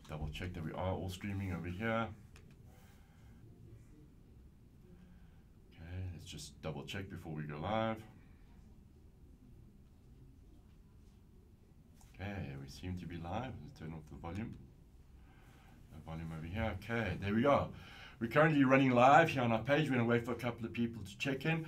double check that we are all streaming over here. Okay, let's just double check before we go live. Okay, we seem to be live. Let's turn off the volume. The volume over here. Okay, there we go. We're currently running live here on our page. We're going to wait for a couple of people to check in.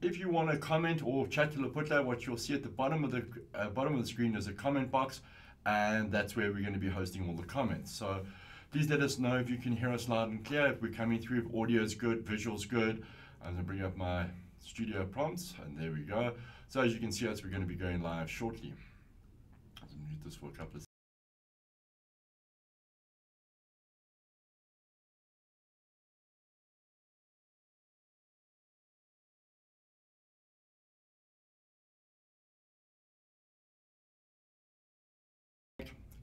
If you want to comment or chat to Leputla, what you'll see at the bottom of the screen is a comment box, and that's where we're going to be hosting all the comments. So please let us know if you can hear us loud and clear, if we're coming through, if audio is good, visual's good. I'm going to bring up my studio prompts, and there we go. So as you can see us, we're going to be going live shortly. I'll mute this for a couple of seconds.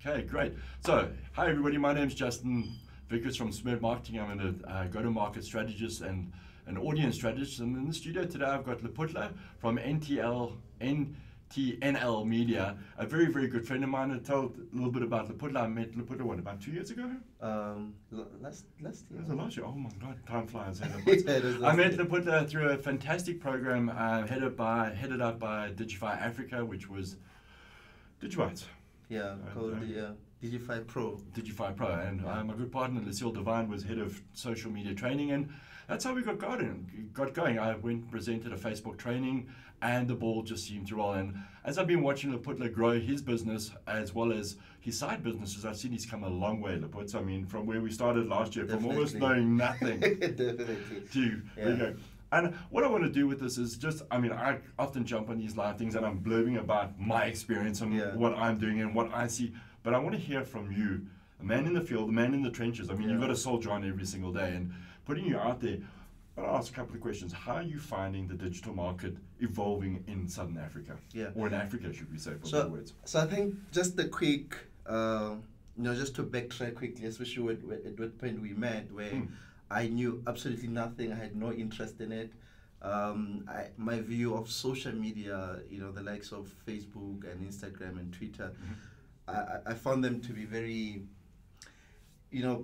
Okay, great. So, hi everybody, my name's Justin Vickers from Smurt Marketing. I'm a go-to-market strategist and an audience strategist. And in the studio today, I've got Leputla from NTNL Media, a very, very good friend of mine. To tell a little bit about Leputla, I met Leputla, what, about 2 years ago? Last year. Was it last year? Oh my God, time flies. I met Leputla through a fantastic program headed up by Digify Africa, which was Digibytes. Yeah, called the Digify Pro. Digify Pro, and my good partner Lucille Devine was head of social media training, and that's how we got going. I went and presented a Facebook training, and the ball just seemed to roll. And as I've been watching Leputla grow his business as well as his side businesses, I've seen he's come a long way, Leputla. I mean, from where we started last year, Definitely. from almost knowing nothing Definitely. to there you go. And what I want to do with this is just, I mean, I often jump on these live things and I'm blurbing about my experience and what I'm doing and what I see. But I want to hear from you, a man in the field, a man in the trenches. I mean, you've got a soldier on every single day, and putting you out there. I'll ask a couple of questions. How are you finding the digital market evolving in Southern Africa? Yeah. Or in Africa, should we say, for better words? So I think just a quick, just to backtrack quickly, especially at what point we met, where I knew absolutely nothing. I had no interest in it. My view of social media, the likes of Facebook and Instagram and Twitter, I found them to be very,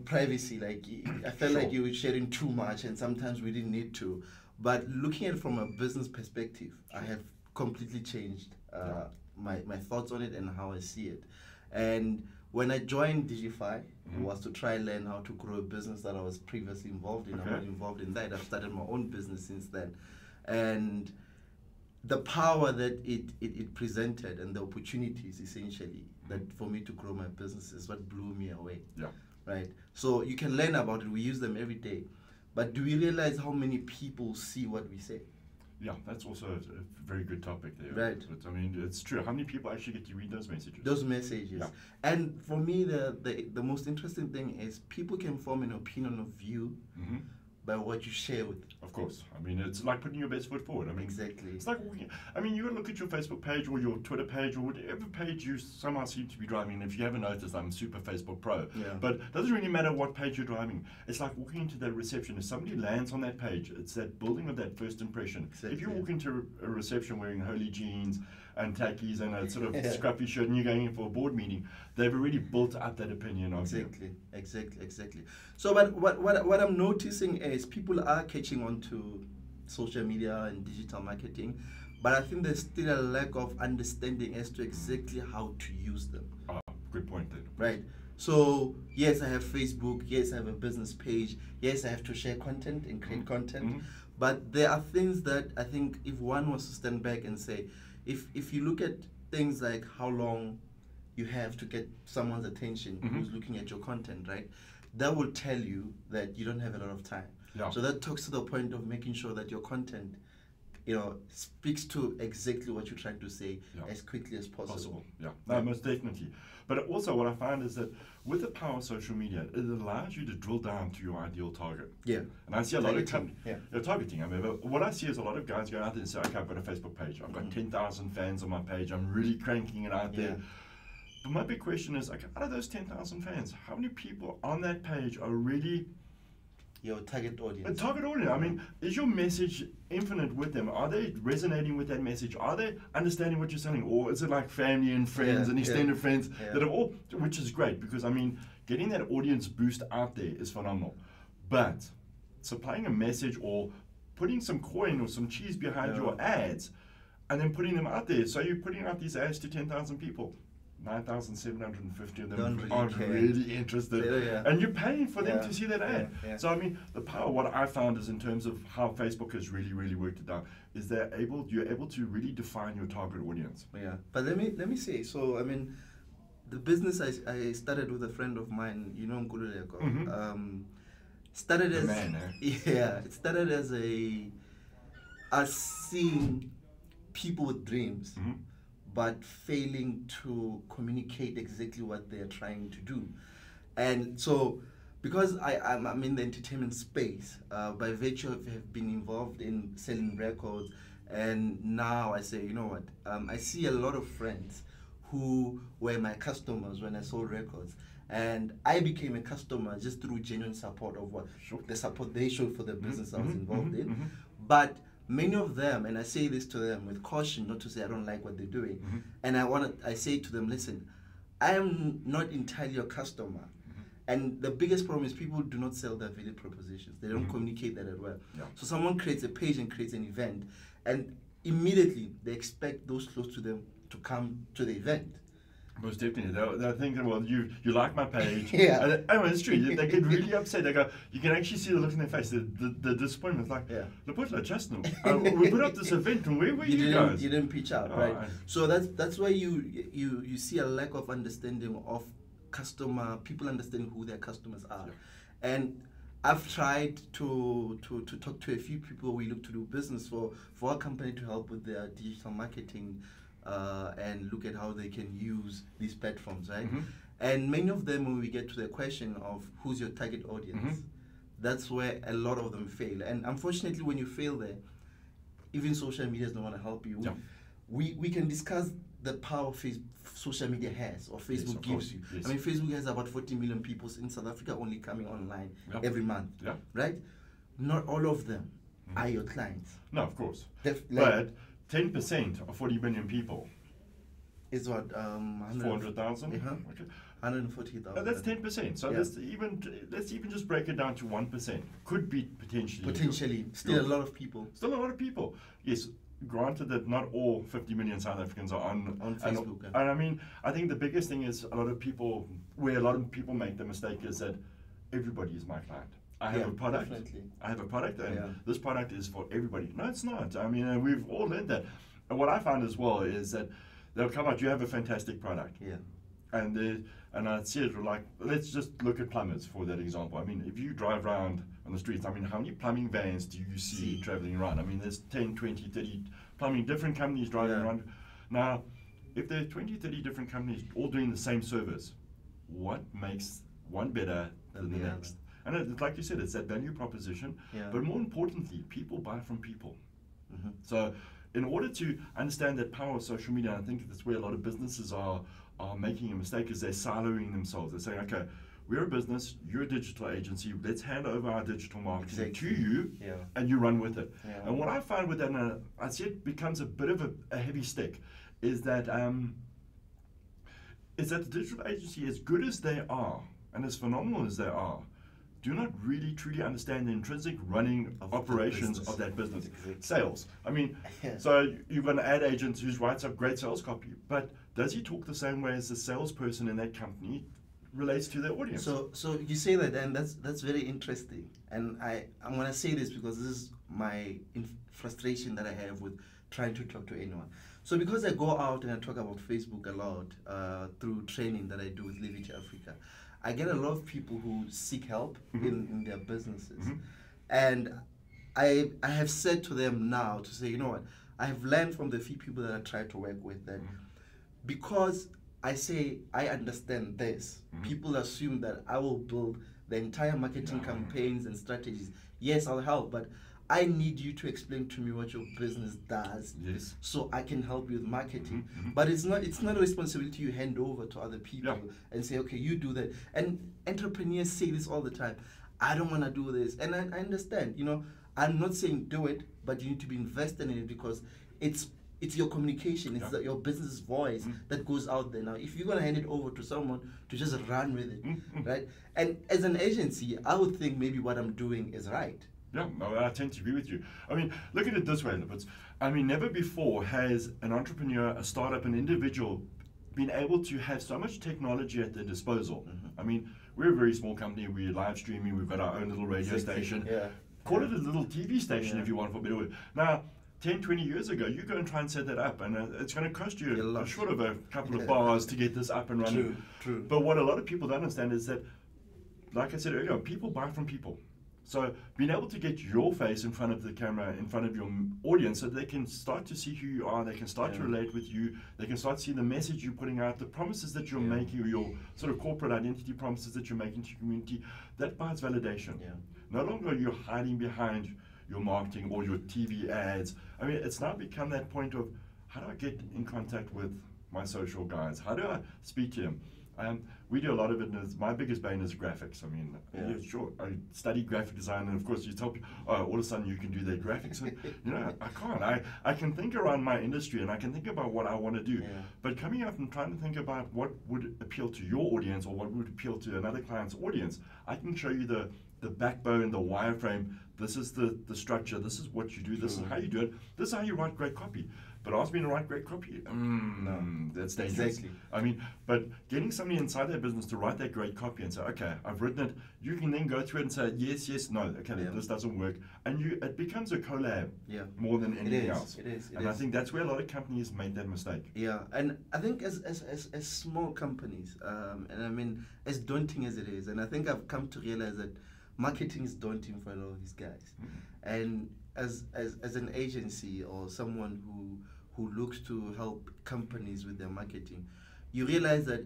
privacy. Like, I felt like you were sharing too much, and sometimes we didn't need to. But looking at it from a business perspective, I have completely changed my thoughts on it and how I see it. And when I joined Digify, it was to try and learn how to grow a business that I was previously involved in. I'm not involved in that. I've started my own business since then. And the power that it presented and the opportunities, essentially, that for me to grow my business is what blew me away. Yeah. Right? So you can learn about it. We use them every day. But do we realize how many people see what we say? Yeah, that's also a very good topic there. Right. But, I mean, it's true. How many people actually get to read those messages? Those messages. Yeah. And for me, the most interesting thing is people can form an opinion of you by what you share with them. Of course. I mean, it's like putting your best foot forward. I mean, exactly. It's like, I mean, you got to look at your Facebook page or your Twitter page or whatever page you somehow seem to be driving. If you haven't noticed, I'm super Facebook pro. Yeah. But it doesn't really matter what page you're driving. It's like walking into that reception. If somebody lands on that page, it's that building of that first impression. Exactly. If you walk into a reception wearing holy jeans and tackies and a sort of scruffy shirt and you're going in for a board meeting, they've already built up that opinion of you. Exactly. So what I'm noticing is people are catching on to social media and digital marketing, but I think there's still a lack of understanding as to exactly how to use them. Good point then. Right. So yes, I have Facebook, yes, I have a business page, yes, I have to share content and create content, but there are things that I think if one was to stand back and say, if you look at things like how long you have to get someone's attention who's looking at your content, right? That will tell you that you don't have a lot of time. Yeah. So that talks to the point of making sure that your content, speaks to exactly what you're trying to say as quickly as possible. Yeah, no, most definitely. But also what I find is that with the power of social media, it allows you to drill down to your ideal target. Yeah. And I see a lot of targeting. I mean, what I see is a lot of guys go out there and say, okay, I've got a Facebook page. I've got 10,000 fans on my page. I'm really cranking it out there. But my big question is, okay, out of those 10,000 fans, how many people on that page are really Your target A audience. target audience. I mean, is your message infinite with them? Are they resonating with that message? Are they understanding what you're selling? Or is it like family and friends and extended friends that have all, which is great, because I mean, getting that audience boost out there is phenomenal. But supplying a message or putting some coin or some cheese behind your ads and then putting them out there. So you're putting out these ads to 10,000 people. 9,750 of them aren't really interested, and you're paying for them to see that ad. So I mean, the power. What I found is in terms of how Facebook has really worked it out is you're able to really define your target audience. Yeah, but let me say. So I mean, the business I started with a friend of mine, you know, Nkululeko. Started as it started as us seeing people with dreams. But failing to communicate exactly what they're trying to do. And so, because I'm in the entertainment space, by virtue of have been involved in selling records, and now I say, you know what, I see a lot of friends who were my customers when I sold records. And I became a customer just through genuine support of the support they showed for the business I was involved in. But many of them, and I say this to them with caution, not to say I don't like what they're doing, and I say to them, listen, I am not entirely your customer. And the biggest problem is people do not sell their value propositions. They don't communicate that as well. So someone creates a page and creates an event, and immediately they expect those close to them to come to the event. Most definitely. They're thinking, well, you like my page. And it's true. They get really upset. They go, you can actually see the look in their face, the disappointment. It's like, Leputla, just now. We put up this event, and where were you guys? You didn't pitch out, right? So that's why you see a lack of understanding of people understanding who their customers are. And I've tried to talk to a few people we look to do business for our company to help with their digital marketing. And look at how they can use these platforms, right? And many of them, when we get to the question of who's your target audience, that's where a lot of them fail. And unfortunately, when you fail there, even social media doesn't want to help you. We can discuss the power social media has, or Facebook gives you. I mean, Facebook has about 40 million people in South Africa only coming online every month, right? Not all of them are your clients. No, of course. But 10% of 40 million people is what? 400,000? Okay. 140,000. That's 10%. So let's even just break it down to 1%. Could be potentially. Still a lot of people. Still a lot of people. Yes, granted that not all 50 million South Africans are on Facebook. And I mean, I think the biggest thing is a lot of people make the mistake is that everybody is my client. I have a product. Definitely. I have a product, and this product is for everybody. No, it's not. I mean, we've all learned that. And what I found as well is that they'll come out. You have a fantastic product. And I see it like, let's just look at plumbers for that example. I mean, if you drive around on the streets, I mean, how many plumbing vans do you see traveling around? I mean, there's 10, 20, 30 plumbing, different companies driving around. Now, if there are 20, 30 different companies all doing the same service, what makes one better than the next? And it's like you said, it's that value proposition. But more importantly, people buy from people. So in order to understand that power of social media, I think that's where a lot of businesses are making a mistake, is they're siloing themselves. They're saying, okay, we're a business, you're a digital agency, let's hand over our digital marketing to you, and you run with it. And what I find with that, and I see it becomes a bit of a heavy stick, is that the digital agency, as good as they are, and as phenomenal as they are, do not really truly understand the intrinsic running operations of that business. Sales. I mean, so you've got an ad agent who writes up great sales copy, but does he talk the same way as the salesperson in that company relates to their audience? So you say that, and that's very interesting. And I'm going to say this because this is my frustration that I have with trying to talk to anyone. So because I go out and I talk about Facebook a lot through training that I do with Live Africa, I get a lot of people who seek help in their businesses. And I have said to them now to say, you know what, I have learned from the few people that I try to work with that because I say I understand this, people assume that I will build the entire marketing campaigns and strategies. Yes, I'll help, but I need you to explain to me what your business does, so I can help you with marketing. But it's not a responsibility you hand over to other people and say, okay, you do that. And entrepreneurs say this all the time. I don't want to do this. And I understand, you know, I'm not saying do it, but you need to be invested in it because it's your communication, it's your business voice that goes out there. Now, if you're going to hand it over to someone to just run with it, right? And as an agency, I would think maybe what I'm doing is right. Yeah, no, I tend to agree with you. I mean, look at it this way, Leputla. I mean, never before has an entrepreneur, a startup, an individual been able to have so much technology at their disposal. I mean, we're a very small company, we're live streaming, we've got our own little radio station. Call it a little TV station if you want, for a better word. Now, 10, 20 years ago, you go and try and set that up, and it's going to cost you short of a couple of bars to get this up and running. True. But what a lot of people don't understand is that, like I said earlier, people buy from people. So being able to get your face in front of the camera, in front of your audience, so they can start to see who you are, they can start to relate with you, they can start to see the message you're putting out, the promises that you're making, or your sort of corporate identity promises that you're making to your community, that buys validation. No longer are you hiding behind your marketing or your TV ads. I mean, it's now become that point of, how do I get in contact with my social guys? How do I speak to them? We do a lot of it, and my biggest bane is graphics. I mean, sure, I studied graphic design, and of course you tell people, oh, all of a sudden you can do their graphics. And, you know, I can't. I can think around my industry, and I can think about what I want to do. But coming up and trying to think about what would appeal to your audience or what would appeal to another client's audience, I can show you the backbone, the wireframe. This is the structure. This is what you do. This is how you do it. This is how you write great copy. But ask me to write great copy. No, that's dangerous. Exactly. I mean, but getting somebody inside their business to write that great copy and say, okay, I've written it. You can then go through it and say, yes, no, okay, this doesn't work. And it becomes a collab more than anything else. It is. And I think that's where a lot of companies make that mistake. Yeah, and I think as small companies, and I mean, as daunting as it is, and I think I've come to realize that marketing is daunting for a lot of these guys. And as an agency or someone who looks to help companies with their marketing, you realize that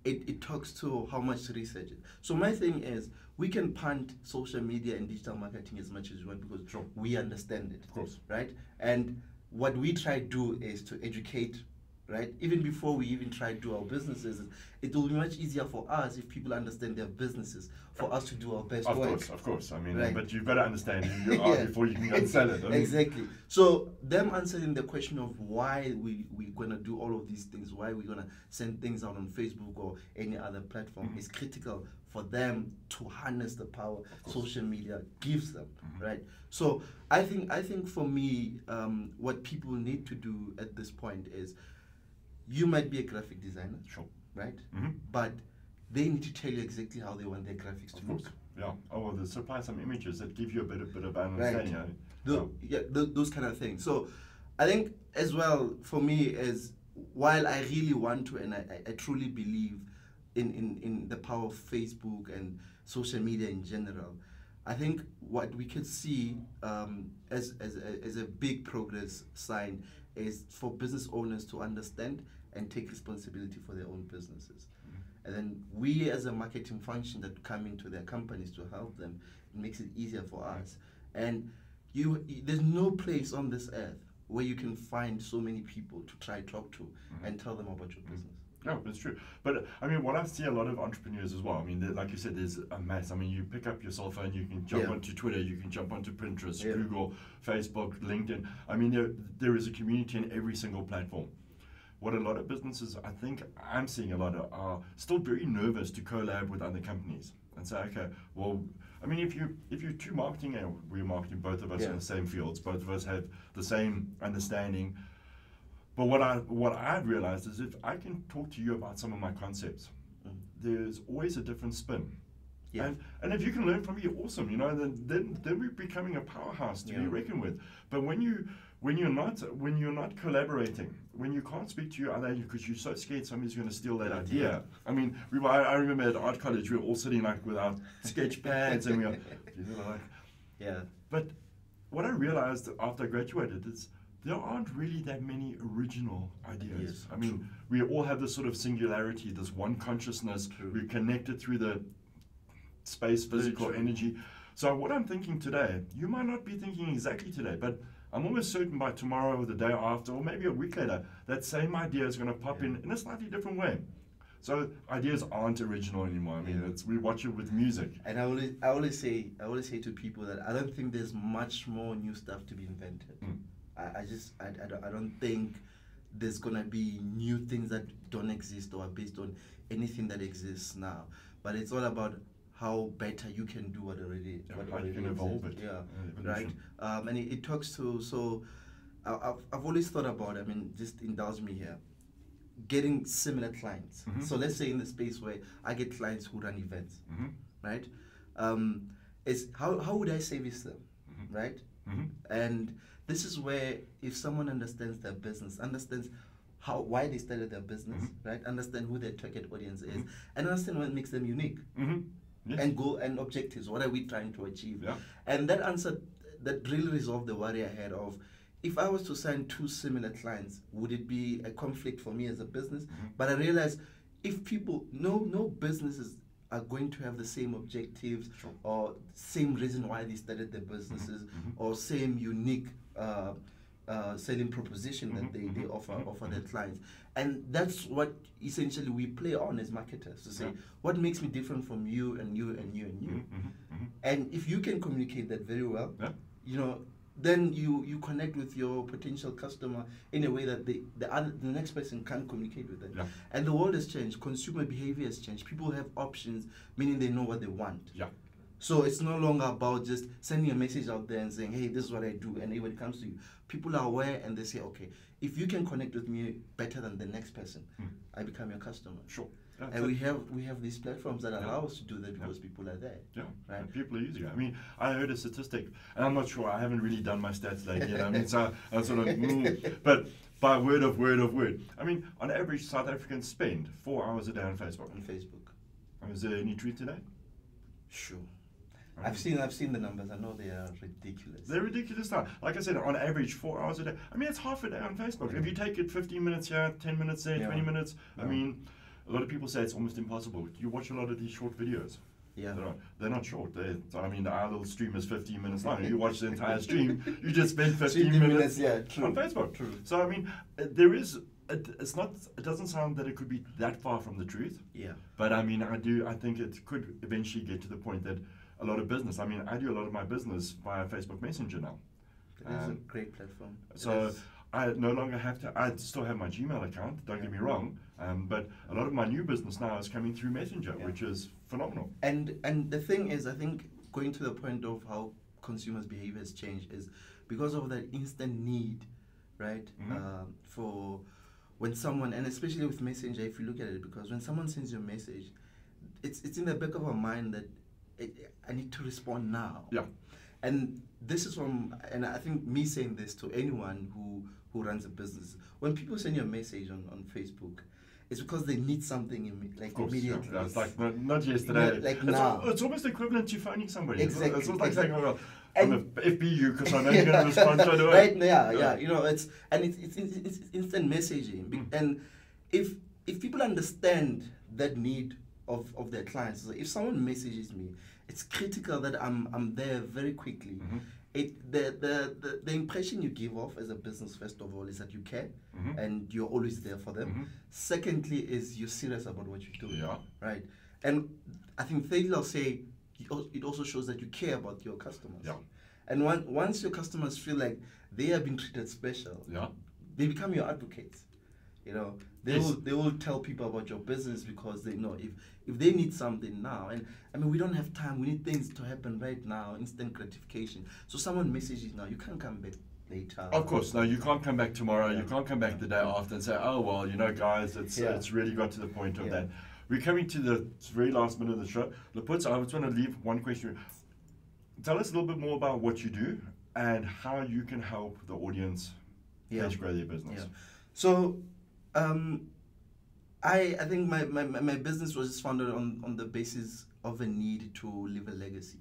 it talks to how much research. So my thing is, we can punt social media and digital marketing as much as we want because we understand it. Of course. Right? And what we try to do is to educate, right? Even before we even try to do our businesses, it will be much easier for us if people understand their businesses, for us to do our best work. Of course. I mean, but you've got to understand who you are before you can go and sell it. I mean, exactly. So them answering the question of why we're going to do all of these things, why we're going to send things out on Facebook or any other platform is critical for them to harness the power social media gives them, right? So I think for me, what people need to do at this point is, you might be a graphic designer, right? But they need to tell you exactly how they want their graphics to look. Yeah. Oh, well, they supply some images that give you a bit of understanding. Right. Those kind of things. So I think as well, for me, is while I really want to, and I truly believe in the power of Facebook and social media in general, I think what we could see as a big progress sign is for business owners to understand and take responsibility for their own businesses. And then we as a marketing function that come into their companies to help them, it makes it easier for us. And there's no place on this earth where you can find so many people to try to talk to and tell them about your business. No, that's true. But I mean, what I see a lot of entrepreneurs as well, I mean, like you said, there's a mass. I mean, you pick up your cell phone, you can jump onto Twitter, you can jump onto Pinterest, Google, Facebook, LinkedIn. I mean, there is a community in every single platform. What a lot of businesses, I think I'm seeing a lot of, are still very nervous to collab with other companies and say, okay, well, I mean, if you're two marketing, and we're marketing, both of us in the same fields, both of us have the same understanding. But what I've realized is if I can talk to you about some of my concepts, there's always a different spin. And if you can learn from me, awesome. You know, then we're becoming a powerhouse to be reckoned with. But when you're not collaborating, when you can't speak to your other agent because you're so scared somebody's going to steal that idea. I mean, I remember at art college we were all sitting like with our sketch pads and we were, But what I realized after I graduated is there aren't really that many original ideas. I mean, we all have this sort of singularity, this one consciousness. We're connected through the space, physical energy. So what I'm thinking today, you might not be thinking exactly today, but I'm almost certain by tomorrow or the day after, or maybe a week later, that same idea is going to pop in a slightly different way. So ideas aren't original anymore. I mean, we watch it with music. And I always say to people that I don't think there's much more new stuff to be invented. I don't think there's gonna be new things that don't exist or are based on anything that exists now. But it's all about how better you can do what already. How you can evolve it. Right. And it talks to, so I've always thought about, I mean, just indulge me here, getting similar clients. So let's say in the space where I get clients who run events, right? Is how would I service them, right? And this is where, if someone understands their business, understands why they started their business, right? Understand who their target audience is, and understand what makes them unique, and goal and objectives. What are we trying to achieve? And that answer, that really resolved the worry I had of, if I was to sign two similar clients, would it be a conflict for me as a business? But I realized, if people, no businesses are going to have the same objectives, or same reason why they started their businesses, or same unique selling proposition that they offer their clients. And that's what essentially we play on as marketers, to say, what makes me different from you and you and you and you? And if you can communicate that very well, you know, then you connect with your potential customer in a way that the next person can't communicate with them. And the world has changed. Consumer behavior has changed. People have options, meaning they know what they want. So it's no longer about just sending a message out there and saying, hey, this is what I do, and everybody comes to you. People are aware, and they say, okay, if you can connect with me better than the next person, I become your customer. And we have these platforms that allow us to do that because people are there. Right? And people are using it. I mean, I heard a statistic, and I'm not sure, I haven't really done my stats lately yet. I mean, so I sort of, but by word of word. I mean, on average, South Africans spend 4 hours a day on Facebook. Is there any truth to that? Sure. I've seen the numbers. I know they are ridiculous. They're ridiculous now. Like I said, on average, 4 hours a day. I mean, it's half a day on Facebook. If you take it 15 minutes here, 10 minutes there, 20 minutes, I mean, a lot of people say it's almost impossible. You watch a lot of these short videos. They're not short. I mean, our little stream is 15 minutes long. You watch the entire stream, you just spend 15 minutes on Facebook. So, I mean, there is... It doesn't sound that it could be that far from the truth. But I mean, I think it could eventually get to the point that a lot of business, I mean, I do a lot of my business via Facebook Messenger now. It's a great platform. So I no longer have to, I still have my Gmail account, don't get me wrong, but a lot of my new business now is coming through Messenger, which is phenomenal. And the thing is, I think, going to the point of how consumers' behavior has changed is because of that instant need, right, for when someone, and especially with Messenger, if you look at it, because when someone sends you a message, it's in the back of our mind that I need to respond now. And this is and I think me saying this to anyone who runs a business, when people send you a message on Facebook, it's because they need something immediately. It's like not yesterday. Now. It's almost equivalent to phoning somebody. Exactly. It's like saying, well, I'm a FBU because I know you're going to respond straight away. Right, you know, it's instant messaging. And if people understand that need of their clients, so if someone messages me, it's critical that I'm there very quickly. The impression you give off as a business, first of all, is that you care and you're always there for them. Secondly, is you're serious about what you're doing. Right. And I think thirdly, I'll say it also shows that you care about your customers. And once your customers feel like they have been treated special, they become your advocates. You know, they will tell people about your business because they know if they need something now, and I mean, we don't have time, we need things to happen right now, instant gratification. So someone messages now, you can't come back later. Of course, no, you can't come back tomorrow, you can't come back the day after and say, oh, well, you know, guys, it's really got to the point of that. We're coming to the very last minute of the show. Leputla, I just want to leave one question. Tell us a little bit more about what you do and how you can help the audience grow their business. So, I think my business was founded on the basis of a need to leave a legacy.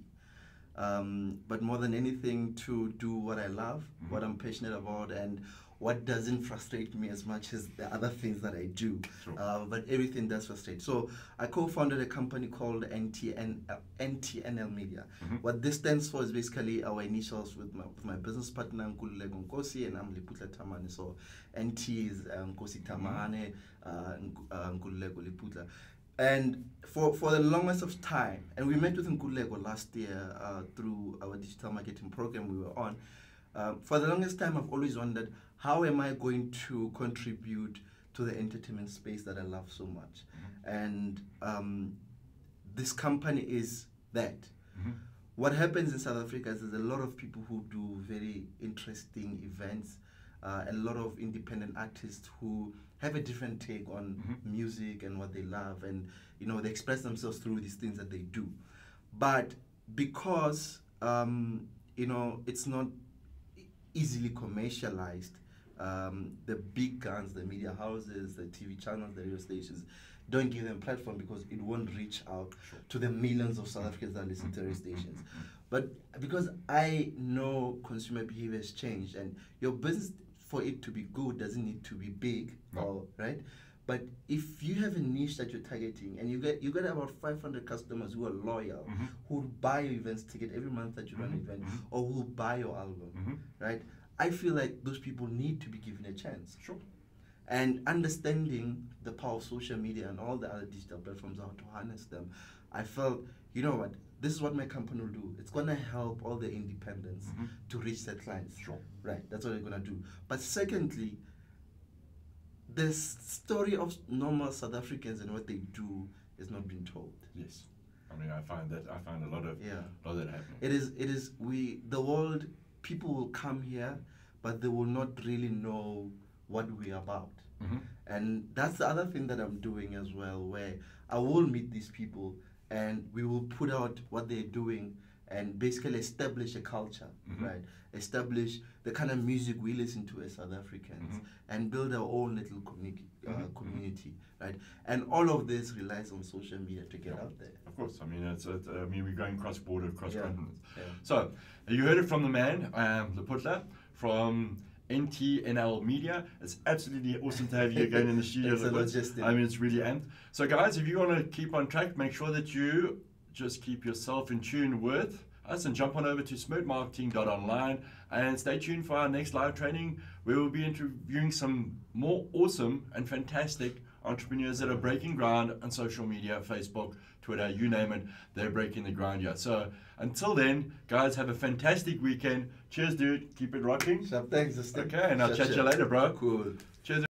But more than anything, to do what I love, what I'm passionate about, and what doesn't frustrate me as much as the other things that I do. Sure. But everything does frustrate. So I co-founded a company called NTNL Media. What this stands for is basically our initials with my business partner Nkululeko Nkosi, and I'm Leputla Thamahane. So NT is Nkosi Thamahane, Nkululeko Leputla. And for the longest of time, and we met with Nkululeko last year through our digital marketing program we were on. For the longest time, I've always wondered, how am I going to contribute to the entertainment space that I love so much? And this company is that. What happens in South Africa is there's a lot of people who do very interesting events, a lot of independent artists who have a different take on music and what they love, and they express themselves through these things that they do. But because it's not easily commercialized, the big guns, the media houses, the TV channels, the radio stations don't give them platform because it won't reach out to the millions of South Africans that listen to radio stations. But because I know consumer behavior has changed, and your business, for it to be good, doesn't need to be big, right? But if you have a niche that you're targeting, and you get about 500 customers who are loyal, who will buy your events ticket every month that you run an event, or who will buy your album, right? I feel like those people need to be given a chance. Sure. And understanding the power of social media and all the other digital platforms, how to harness them, I felt, you know what, this is what my company will do. It's going to help all the independents to reach their clients. Sure. Right, that's what they're going to do. But secondly, the story of normal South Africans and what they do is not being told. Yes. I mean, I find a lot of that happening. It is the world, people will come here, but they will not really know what we're about. And that's the other thing that I'm doing as well, where I will meet these people and we will put out what they're doing and basically establish a culture, right? Establish the kind of music we listen to as South Africans, and build our own little community, right? And all of this relies on social media to get out there. Of course, I mean, we're going cross-border, cross-continents. So, you heard it from the man, Leputla, from NTNL Media. It's absolutely awesome to have you again in the studio. I mean, it's really amped. So guys, if you want to keep on track, make sure that you just keep yourself in tune with us and jump on over to smirtmarketing.online and stay tuned for our next live training, where we'll be interviewing some more awesome and fantastic entrepreneurs that are breaking ground on social media, Facebook, Twitter, you name it, they're breaking the ground here. So until then, guys, have a fantastic weekend. Cheers, dude. Keep it rocking. Thanks. Okay, and I'll chat you later, bro. Cool. Cheers.